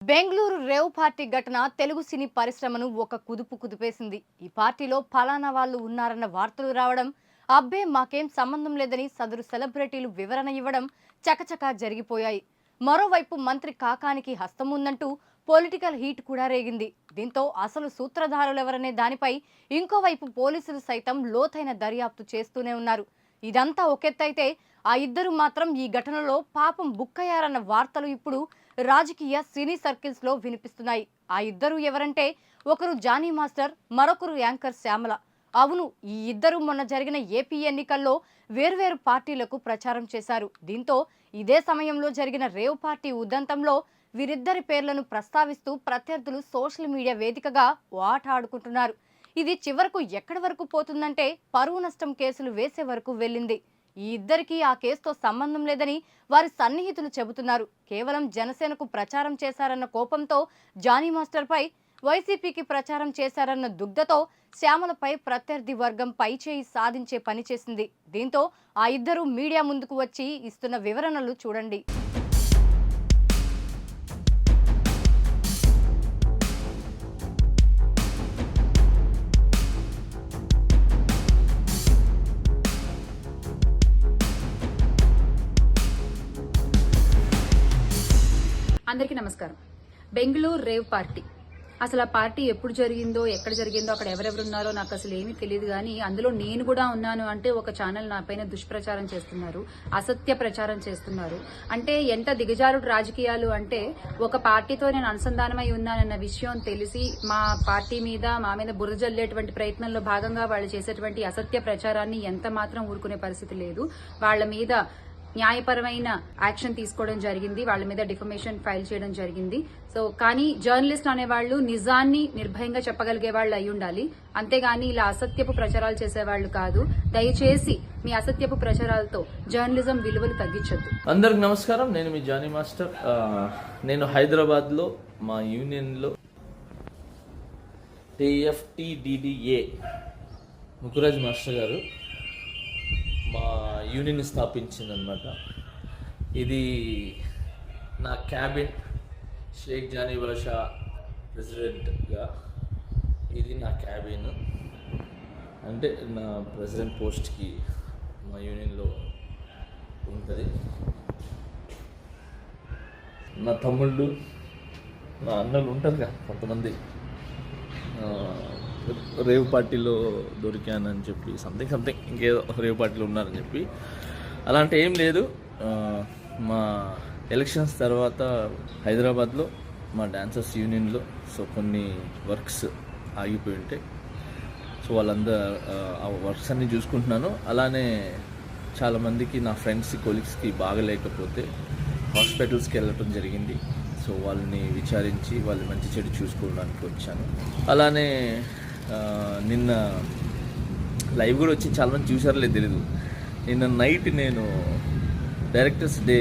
Bengaluru rave party ఘటన తెలుగు సినీ పరిశ్రమను ఒక కుదుపు కుదిపేసింది. ఈ పార్టీలో ఫలానా వాళ్ళు ఉన్నారన్న వార్తలు రావడం, అబ్బే మాకేం సంబంధం లేదని సదరు సెలబ్రిటీలు వివరణ ఇవ్వడం చకచకా జరిగిపోయాయి. మరోవైపు మంత్రి కాకానికి హస్తం ఉందంటూ పొలిటికల్ హీట్ కూడా రేగింది. దీంతో అసలు సూత్రధారులెవరనే దానిపై ఇంకోవైపు పోలీసులు సైతం లోతైన దర్యాప్తు చేస్తూనే ఉన్నారు. ఇదంతా ఒకెత్తైతే ఆ ఇద్దరు మాత్రం ఈ ఘటనలో పాపం బుక్కయ్యారన్న వార్తలు ఇప్పుడు రాజకీయ సినీ సర్కిల్స్ లో వినిపిస్తున్నాయి. ఆ ఇద్దరు ఎవరంటే ఒకరు జానీ మాస్టర్, మరొకరు యాంకర్ శ్యామల. అవును, ఈ ఇద్దరు మొన్న జరిగిన ఏపీ ఎన్నికల్లో వేర్వేరు పార్టీలకు ప్రచారం చేశారు. దీంతో ఇదే సమయంలో జరిగిన రేవ్ పార్టీ ఉదంతంలో వీరిద్దరి పేర్లను ప్రస్తావిస్తూ ప్రత్యర్థులు సోషల్ మీడియా వేదికగా ఓ ఆట ఆడుకుంటున్నారు. ఇది చివరకు ఎక్కడి వరకు పోతుందంటే పరువు నష్టం కేసులు వేసే వరకు వెళ్ళింది. ఈ ఇద్దరికి ఆ కేసుతో సంబంధం లేదని వారి సన్నిహితులు చెబుతున్నారు. కేవలం జనసేనకు ప్రచారం చేశారన్న కోపంతో జానీ మాస్టర్ పై, వైసీపీకి ప్రచారం చేశారన్న దుగ్ధతో శ్యామలపై ప్రత్యర్థి వర్గం పైచేయి సాధించే పని చేసింది. దీంతో ఆ ఇద్దరు మీడియా ముందుకు వచ్చి ఇస్తున్న వివరణలు చూడండి. అందరికీ నమస్కారం. బెంగళూరు రేవ్ పార్టీ, అసలు ఆ పార్టీ ఎప్పుడు జరిగిందో, ఎక్కడ జరిగిందో, అక్కడ ఎవరెవరు ఉన్నారో నాకు అసలు ఏమీ తెలియదు. కానీ అందులో నేను కూడా ఉన్నాను అంటే ఒక ఛానల్ నా పైన దుష్ప్రచారం చేస్తున్నారు, అసత్య ప్రచారం చేస్తున్నారు. అంటే ఎంత దిగజారుడు రాజకీయాలు అంటే, ఒక పార్టీతో నేను అనుసంధానమై ఉన్నానన్న విషయం తెలిసి మా పార్టీ మీద, మా మీద బురద జల్లేటువంటి ప్రయత్నంలో భాగంగా వాళ్ళు చేసేటువంటి అసత్య ప్రచారాన్ని ఎంత మాత్రం ఊరుకునే పరిస్థితి లేదు. వాళ్ళ మీద న్యాయపరమైన యాక్షన్ తీసుకోవడం జరిగింది, వాళ్ళ మీద డిఫమేషన్ ఫైల్ చేయడం జరిగింది. సో కానీ జర్నలిస్ట్ అనేవాళ్ళు నిజాన్ని నిర్భయంగా చెప్పగలిగే వాళ్ళు అయి ఉండాలి, అంతేగాని ఇలా అసత్యపు ప్రచారాలు చేసేవాళ్లు కాదు. దయచేసి మీ అసత్యపు ప్రచారాలతో జర్నలిజం విలువలు తగ్గించొద్దు. అందరికి నమస్కారం, నేను మీ జానీ మాస్టర్. నేను హైదరాబాద్ లో మా యూనియన్ లో TFTDDA ముకురాజ్ మాస్టర్ గారు మా యూనియన్ స్థాపించిందనమాట. ఇది నా క్యాబిన్, షేక్ జానీ బాషా ప్రెసిడెంట్గా ఇది నా క్యాబిన్. అంటే నా ప్రెసిడెంట్ పోస్ట్కి మా యూనియన్లో ఉంటుంది. నా తమ్ముళ్ళు, నా అన్నలు ఉంటారు కదా కొంతమంది, రేవ్ పార్టీలో దొరికానని చెప్పి సంథింగ్ ఇంకేదో రేవ్ పార్టీలో ఉన్నారని చెప్పి, అలాంటి ఏం లేదు. మా ఎలక్షన్స్ తర్వాత హైదరాబాద్లో మా డాన్సర్స్ యూనియన్లో కొన్ని వర్క్స్ ఆగిపోయి ఉంటాయి. సో వాళ్ళందరూ ఆ వర్క్స్ అన్నీ చూసుకుంటున్నాను. అలానే చాలామందికి, నా ఫ్రెండ్స్, కొలీగ్స్కి బాగలేకపోతే హాస్పిటల్స్కి వెళ్ళటం జరిగింది. సో వాళ్ళని విచారించి వాళ్ళు మంచి చెడు చూసుకోవడానికి వచ్చాను. అలానే నిన్న లైవ్ కూడా వచ్చి చాలామంది చూసారో లేదు తెలీదు. నిన్న నైట్ నేను డైరెక్టర్స్ డే,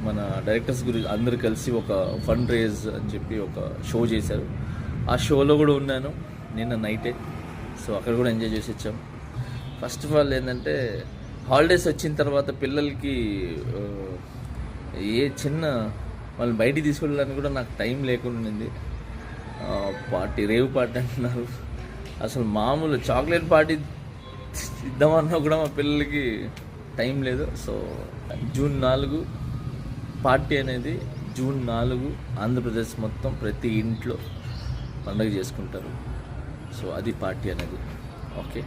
మన డైరెక్టర్స్ గురించి అందరూ కలిసి ఒక ఫండ్ రేజ్ అని చెప్పి ఒక షో చేశారు. ఆ షోలో కూడా ఉన్నాను నిన్న నైటే. సో అక్కడ కూడా ఎంజాయ్ చేసి వచ్చాము. ఫస్ట్ ఆఫ్ ఆల్ ఏంటంటే, హాలిడేస్ వచ్చిన తర్వాత పిల్లలకి ఏ చిన్న వాళ్ళని బయటికి తీసుకెళ్ళడానికి కూడా నాకు టైం లేకుండా ఉంది. పార్టీ, రేవ్ పార్టీ అంటున్నారు. అసలు మామూలు చాక్లెట్ పార్టీ ఇద్దామన్నా కూడా మా పిల్లలకి టైం లేదు. సో జూన్ 4 పార్టీ అనేది, జూన్ 4 ఆంధ్రప్రదేశ్ మొత్తం ప్రతి ఇంట్లో పండుగ చేసుకుంటారు. సో అది పార్టీ అనేది. Okay,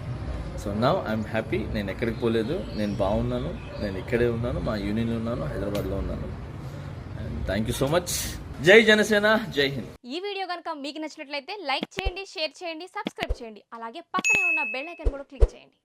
so now I'm happy. నేను ఎక్కడికి పోలేదు, నేను బాగున్నాను, నేను ఇక్కడే ఉన్నాను, మా యూనియన్లో ఉన్నాను, హైదరాబాద్లో ఉన్నాను. Thank you so much. జై జనసేన, జై హింద్. ఈ వీడియో కనుక మీకు నచ్చినట్లయితే లైక్ చేయండి, షేర్ చేయండి, సబ్స్క్రైబ్ చేయండి. అలాగే పక్కనే ఉన్న బెల్ ఐకాన్ కూడా క్లిక్ చేయండి.